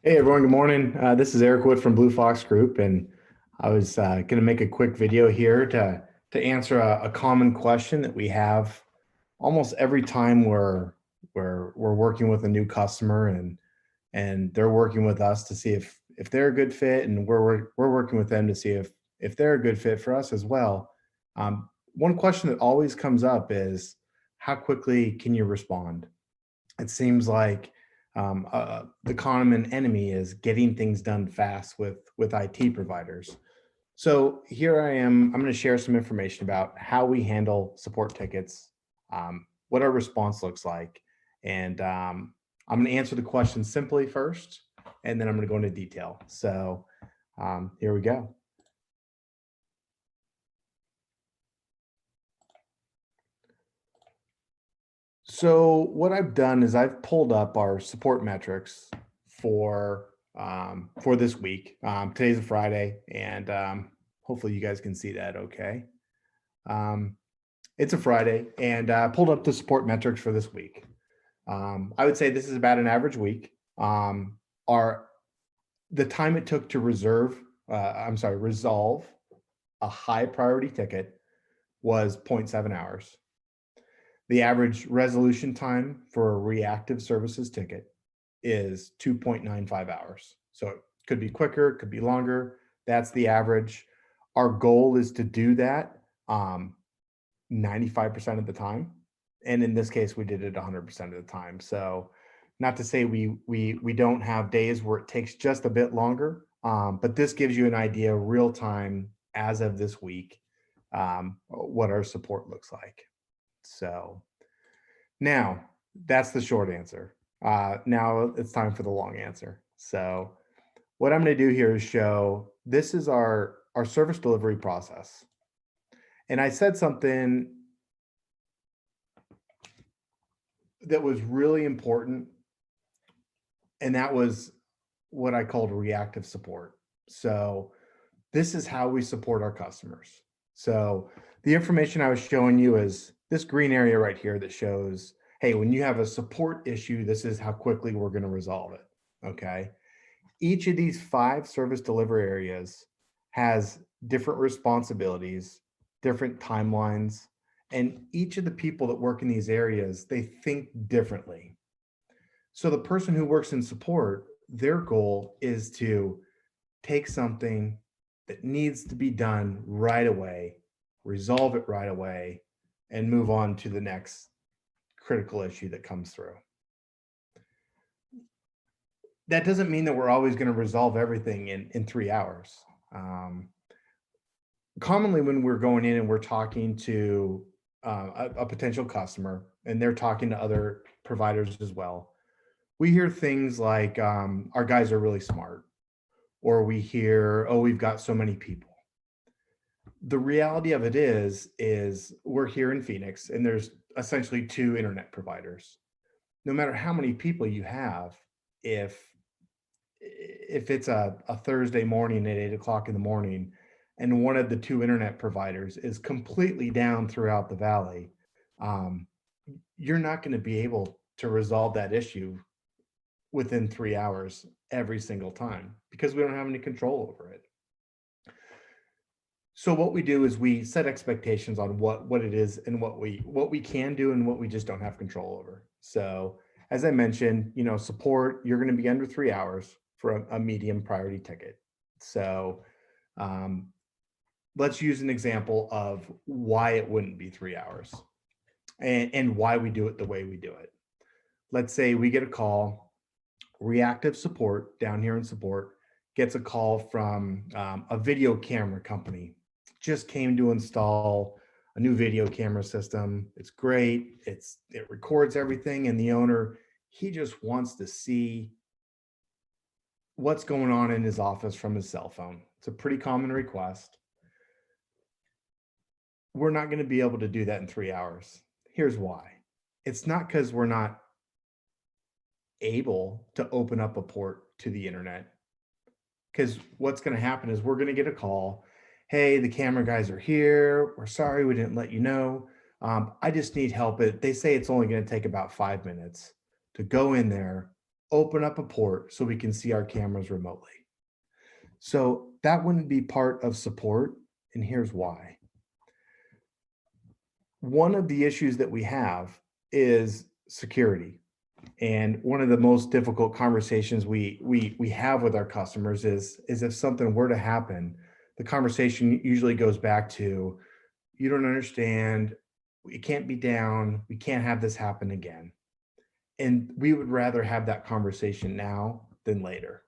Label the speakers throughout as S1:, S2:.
S1: Hey everyone, good morning. This is Eric Wood from Blue Fox Group, and I was going to make a quick video here to answer a common question that we have almost every time we're working with a new customer, and they're working with us to see if they're a good fit, and we're working with them to see if they're a good fit for us as well. One question that always comes up is, how quickly can you respond? It seems like the common enemy is getting things done fast with IT providers. So here I am. I'm going to share some information about how we handle support tickets, what our response looks like, and I'm going to answer the question simply first, and then I'm going to go into detail. So here we go. So what I've done is I've pulled up our support metrics for this week. Today's a Friday, and hopefully you guys can see that. Okay, um, it's a Friday, and I pulled up the support metrics for this week. I would say this is about an average week. Our the time it took to resolve a high priority ticket was zero point 0.7 hours. The average resolution time for a reactive services ticket is 2.95 hours. So it could be quicker, it could be longer. That's the average. Our goal is to do that 95% of the time. And in this case, we did it 100% of the time. So not to say we don't have days where it takes just a bit longer, but this gives you an idea real time as of this week, what our support looks like. So now that's the short answer. Now it's time for the long answer. So what I'm going to do here is show this is our service delivery process. And I said something that was really important, and that was what I called reactive support. So this is how we support our customers. So the information I was showing you is this green area right here that shows, hey, when you have a support issue, this is how quickly we're going to resolve it. Okay. Each of these 5 service delivery areas has different responsibilities, different timelines, and each of the people that work in these areas, they think differently. So the person who works in support, their goal is to take something that needs to be done right away, resolve it right away, and move on to the next critical issue that comes through. That doesn't mean that we're always going to resolve everything in 3 hours. Commonly, when we're going in and we're talking to a potential customer, and they're talking to other providers as well, we hear things like, our guys are really smart, or we hear, oh, we've got so many people. The reality of it is we're here in Phoenix, and there's essentially 2 internet providers. No matter how many people you have, if it's a Thursday morning at 8 o'clock in the morning, and one of the 2 internet providers is completely down throughout the valley, um, you're not going to be able to resolve that issue within 3 hours every single time, because we don't have any control over it. So what we do is we set expectations on what it is, and what we can do, and what we just don't have control over. So as I mentioned, support, you're going to be under 3 hours for a medium priority ticket. So let's use an example of why it wouldn't be 3 hours, and why we do it the way we do it. Let's say we get a call, reactive support down here in support gets a call from a video camera company, just came to install a new video camera system. It's great. It records everything, and the owner, he just wants to see what's going on in his office from his cell phone. It's a pretty common request. We're not going to be able to do that in 3 hours. Here's why. It's not because we're not able to open up a port to the internet. Because what's going to happen is we're going to get a call. Hey, the camera guys are here. We're sorry we didn't let you know. I just need help. They say it's only going to take about 5 minutes to go in there, open up a port so we can see our cameras remotely. So that wouldn't be part of support, and here's why. One of the issues that we have is security. And one of the most difficult conversations we have with our customers is if something were to happen, the conversation usually goes back to, you don't understand, it can't be down, we can't have this happen again. And we would rather have that conversation now than later.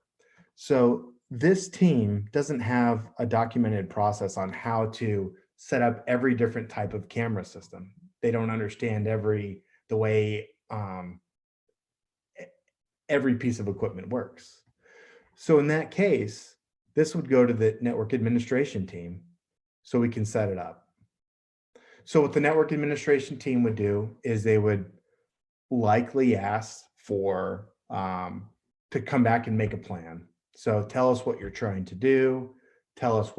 S1: So this team doesn't have a documented process on how to set up every different type of camera system. They don't understand the way every piece of equipment works. So in that case, this would go to the network administration team so we can set it up. So what the network administration team would do is they would likely ask for to come back and make a plan. So tell us what you're trying to do, tell us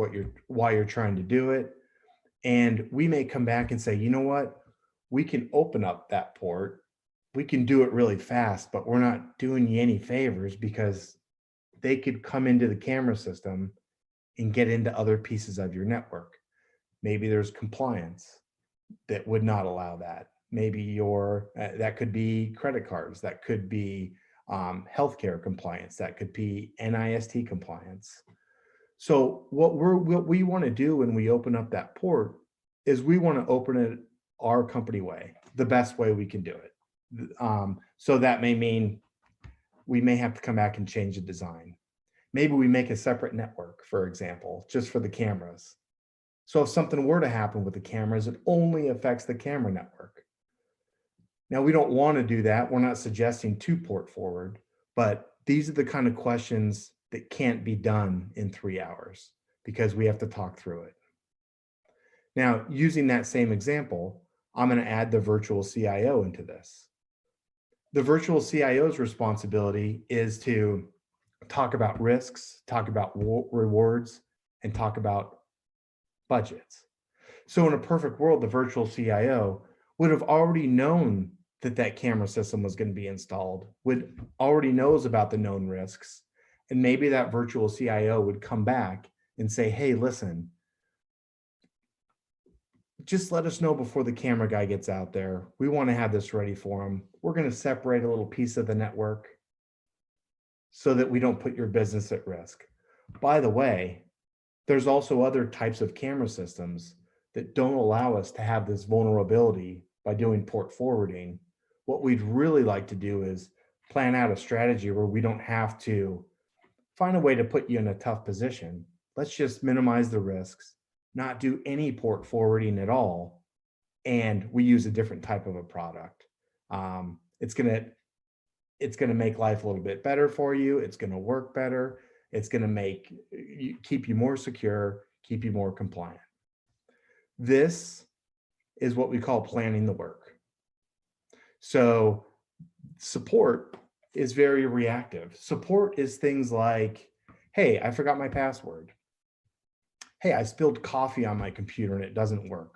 S1: why you're trying to do it. And we may come back and say, you know what, we can open up that port. We can do it really fast, but we're not doing you any favors because they could come into the camera system and get into other pieces of your network. Maybe there's compliance that would not allow that. Maybe that could be credit cards, that could be healthcare compliance, that could be NIST compliance. So what we want to do when we open up that port is we want to open it our company way, the best way we can do it. So that may mean we may have to come back and change the design. Maybe we make a separate network, for example, just for the cameras. So if something were to happen with the cameras, it only affects the camera network. Now, we don't want to do that. We're not suggesting to port forward, but these are the kind of questions that can't be done in 3 hours because we have to talk through it. Now, using that same example, I'm going to add the virtual CIO into this. The virtual CIO's responsibility is to talk about risks, talk about rewards, and talk about budgets. So in a perfect world, the virtual CIO would have already known that camera system was going to be installed, already knows about the known risks. And maybe that virtual CIO would come back and say, hey, listen, just let us know before the camera guy gets out there. We want to have this ready for him. We're going to separate a little piece of the network so that we don't put your business at risk. By the way, there's also other types of camera systems that don't allow us to have this vulnerability by doing port forwarding. What we'd really like to do is plan out a strategy where we don't have to find a way to put you in a tough position. Let's just minimize the risks, not do any port forwarding at all, and we use a different type of a product. It's gonna make life a little bit better for you. It's gonna work better. It's gonna keep you more secure, keep you more compliant. This is what we call planning the work. So support is very reactive. Support is things like, hey, I forgot my password. Hey, I spilled coffee on my computer and it doesn't work.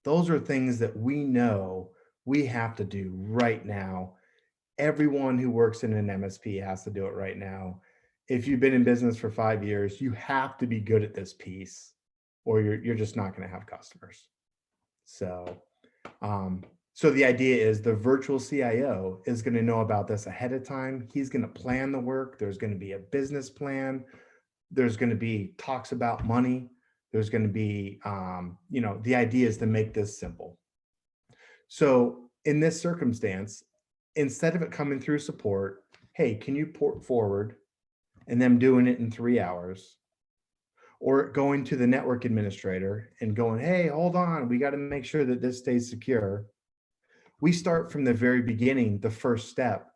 S1: Those are things that we know we have to do right now. Everyone who works in an MSP has to do it right now. If you've been in business for 5 years, you have to be good at this piece or you're just not going to have customers. So the idea is the virtual CIO is going to know about this ahead of time. He's going to plan the work. There's going to be a business plan. There's going to be talks about money. There's going to be, the idea is to make this simple. So in this circumstance, instead of it coming through support, hey, can you port forward and them doing it in 3 hours, or going to the network administrator and going, hey, hold on, we got to make sure that this stays secure. We start from the very beginning. The first step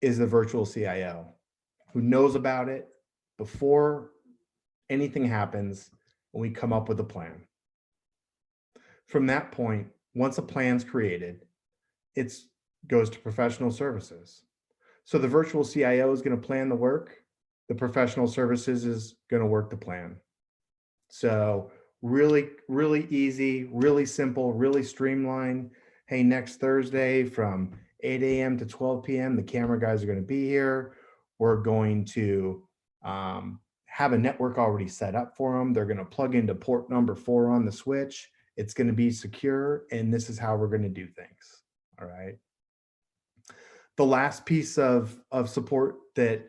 S1: is the virtual CIO who knows about it before anything happens, and we come up with a plan. From that point, once a plan's created, it goes to professional services. So the virtual CIO is going to plan the work. The professional services is going to work the plan. So really, really easy, really simple, really streamlined. Hey, next Thursday from 8 a.m. to 12 p.m., the camera guys are going to be here. We're going to have a network already set up for them. They're going to plug into port number 4 on the switch. It's going to be secure, and this is how we're going to do things. All right. The last piece of support that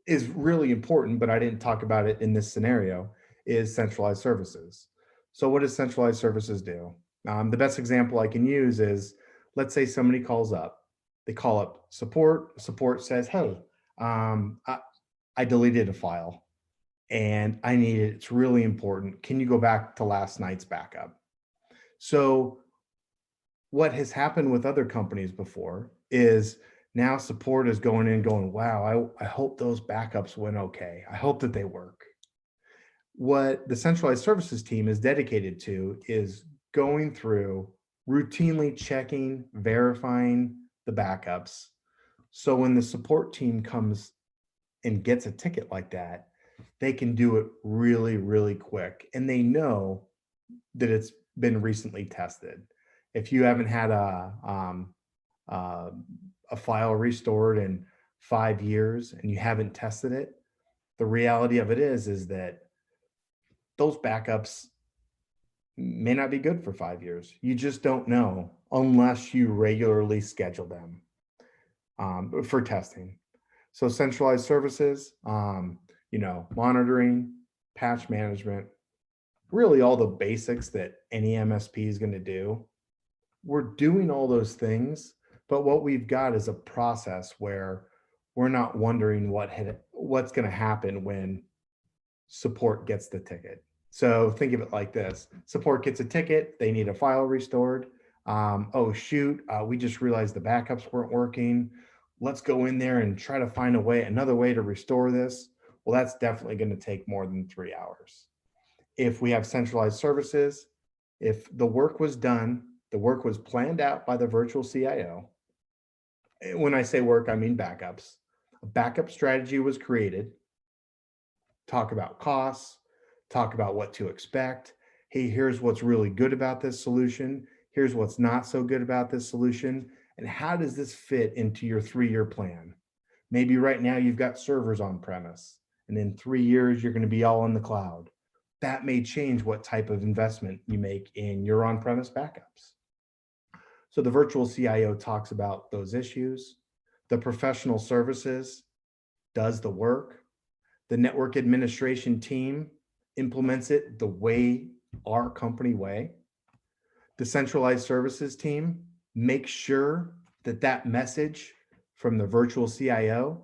S1: is really important, but I didn't talk about it in this scenario, is centralized services. So what does centralized services do? The best example I can use is, let's say somebody calls up. They call up support. Support says, hey, I deleted a file and I need it. It's really important. Can you go back to last night's backup? So what has happened with other companies before is now support is going in going, wow, I hope those backups went okay. I hope that they work. What the centralized services team is dedicated to is going through, routinely checking, verifying the backups. So when the support team comes and gets a ticket like that, they can do it really, really quick. And they know that it's been recently tested. If you haven't had a file restored in 5 years and you haven't tested it, the reality of it is that those backups may not be good for 5 years. You just don't know unless you regularly schedule them for testing. So centralized services, monitoring, patch management, really all the basics that any MSP is going to do. We're doing all those things, but what we've got is a process where we're not wondering what's going to happen when support gets the ticket. So think of it like this: support gets a ticket, they need a file restored. Oh shoot, we just realized the backups weren't working. Let's go in there and try to find another way to restore this. Well, that's definitely going to take more than 3 hours. If we have centralized services, if the work was done, the work was planned out by the virtual CIO. When I say work, I mean backups. A backup strategy was created. Talk about costs, talk about what to expect. Hey, here's what's really good about this solution. Here's what's not so good about this solution. And how does this fit into your 3-year plan? Maybe right now you've got servers on premise, and in 3 years, you're going to be all in the cloud. That may change what type of investment you make in your on-premise backups. So the virtual CIO talks about those issues. The professional services does the work. The network administration team implements it the way our company way. The centralized services team makes sure that that message from the virtual CIO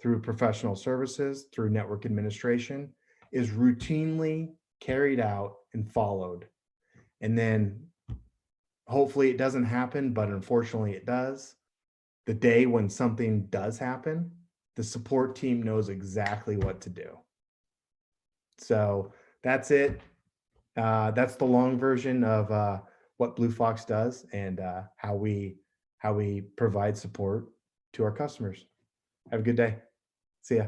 S1: through professional services, through network administration, is routinely carried out and followed. And then hopefully it doesn't happen, but unfortunately it does. The day when something does happen, the support team knows exactly what to do. So that's it. That's the long version of what Blue Fox does and how we provide support to our customers. Have a good day. See ya.